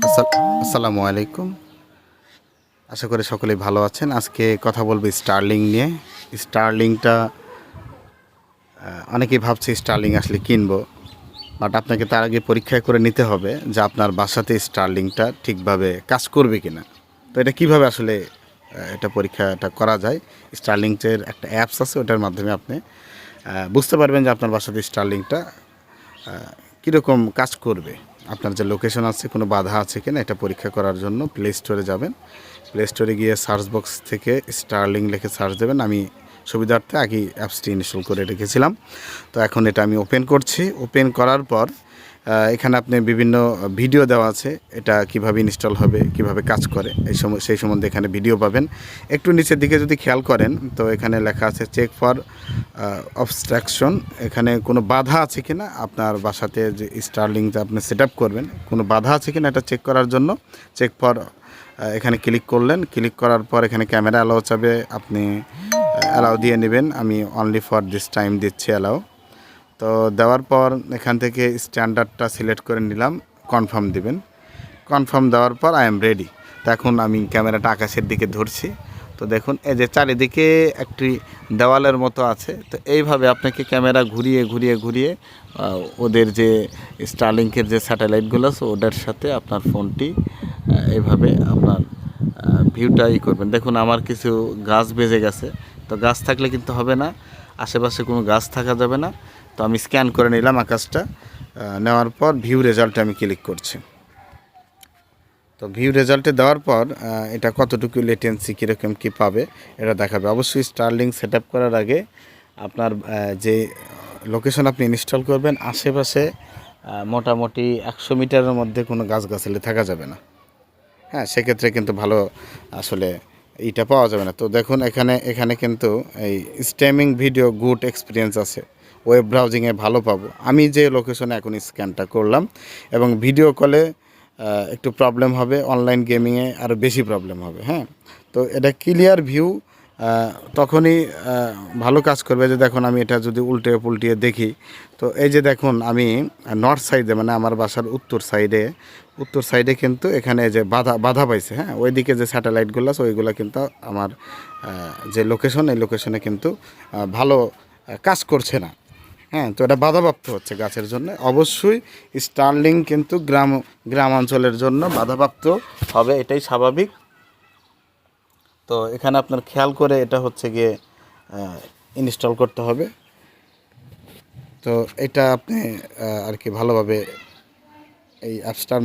আসসালামু আলাইকুম। আশা করি সকলেই ভালো আছেন। আজকে কথা বলবো স্টারলিং নিয়ে। স্টারলিংটা অনেকেই ভাবছে স্টারলিং আসলে কিনবো, বাট আপনাকে তার আগে পরীক্ষা করে নিতে হবে যে আপনার বাসাতে স্টারলিংটা ঠিকভাবে কাজ করবে কিনা। তো এটা কিভাবে আসলে এটা পরীক্ষাটা করা যায়। স্টারলিংয়ের একটা অ্যাপস আছে, ওটার মাধ্যমে আপনি বুঝতে পারবেন যে আপনার বাসাতে স্টারলিংটা কীরকম কাজ করবে। আপনার যে লোকেশন আছে কোনো বাধা আছে কিনা এটা পরীক্ষা করার জন্য প্লে স্টোরে যাবেন। প্লে স্টোরে গিয়ে সার্চ বক্স থেকে স্টারলিং লিখে সার্চ দেবেন। আমি সুবিধার্থে আগেই অ্যাপসটি ইনস্টল করে রেখেছিলাম। তো এখন এটা আমি ওপেন করছি। ওপেন করার পর এখানে আপনি বিভিন্ন ভিডিও দেওয়া আছে, এটা কিভাবে ইনস্টল হবে, কিভাবে কাজ করে সেই সম্বন্ধে এখানে ভিডিও পাবেন। একটু নিচের দিকে যদি খেয়াল করেন তো এখানে লেখা আছে চেক ফর অবস্ট্রাকশন। এখানে কোনো বাধা আছে কিনা আপনার বাসাতে যে স্টারলিংটা আপনি সেট আপ করবেন, কোনো বাধা আছে কিনা এটা চেক করার জন্য চেক ফর এখানে ক্লিক করলেন। ক্লিক করার পর এখানে ক্যামেরা অ্যালাউ চাবে, আপনি অ্যালাউ দিয়ে নেবেন। আমি অনলি ফর দিস টাইম দিচ্ছি অ্যালাউ। তো দেওয়ার পর এখান থেকে স্ট্যান্ডার্ডটা সিলেক্ট করে নিলাম, কনফার্ম দিবেন। কনফার্ম দেওয়ার পর আই এম রেডি। তো এখন আমি ক্যামেরাটা আকাশের দিকে ধরছি। তো দেখুন এই যে চারিদিকে একটি দেওয়ালের মতো আছে। তো এইভাবে আপনাকে ক্যামেরা ঘুরিয়ে ঘুরিয়ে ঘুরিয়ে ওদের যে স্টারলিংকের যে স্যাটেলাইটগুলো আছে ওদের সাথে আপনার ফোনটি এইভাবে আপনার ভিউটা করবেন। দেখুন আমার কিছু গাছ বেজে গেছে, তো গাছ থাকলে কিন্তু হবে না, আশেপাশে কোনো গাছ থাকা যাবে না। তো আমি স্ক্যান করে নিলাম আকাশটা। নেওয়ার পর ভিউ রেজাল্টে আমি ক্লিক করছি। তো ভিউ রেজাল্টে দেওয়ার পর এটা কতটুকু লেটেন্সি কীরকম কী পাবে এটা দেখাবে। অবশ্যই স্টারলিং সেট আপ করার আগে আপনার যে লোকেশন আপনি ইনস্টল করবেন আশেপাশে মোটামুটি 100 মিটারের মধ্যে কোনো গাছগাছালি থাকা যাবে না। হ্যাঁ, সেক্ষেত্রে কিন্তু ভালো আসলে এইটা পাওয়া যাবে না। তো দেখুন এখানে কিন্তু এই স্ট্রিমিং ভিডিও গুড এক্সপিরিয়েন্স আছে, ওয়েব ব্রাউজিংয়ে ভালো পাবো। আমি যে লোকেশনে এখন স্ক্যানটা করলাম এবং ভিডিও কলে একটু প্রবলেম হবে, অনলাইন গেমিংয়ে আরও বেশি প্রবলেম হবে। হ্যাঁ, তো এটা ক্লিয়ার ভিউ তখনই ভালো কাজ করবে। যে দেখুন আমি এটা যদি উল্টে পুল্টিয়ে দেখি, তো এই যে দেখুন আমি নর্থ সাইডে মানে আমার বাসার উত্তর সাইডে কিন্তু এখানে যে বাধা পাইছে। হ্যাঁ, ওইদিকে যে স্যাটেলাইটগুলো আছে ওইগুলো কিন্তু আমার যে লোকেশন এই লোকেশনে কিন্তু ভালো কাজ করছে না। হ্যাঁ, তো এটা বাধাপ্রাপ্ত হচ্ছে গাছের জন্য। অবশ্যই স্টারলিং কিন্তু গ্রামাঞ্চলের জন্য বাধাপ্রাপ্ত হবে, এটাই স্বাভাবিক। তো এখানে আপনার খেয়াল করে এটা হচ্ছে গিয়ে ইনস্টল করতে হবে। তো এটা আপনি আর কি ভালোভাবে এই অ্যাপসটার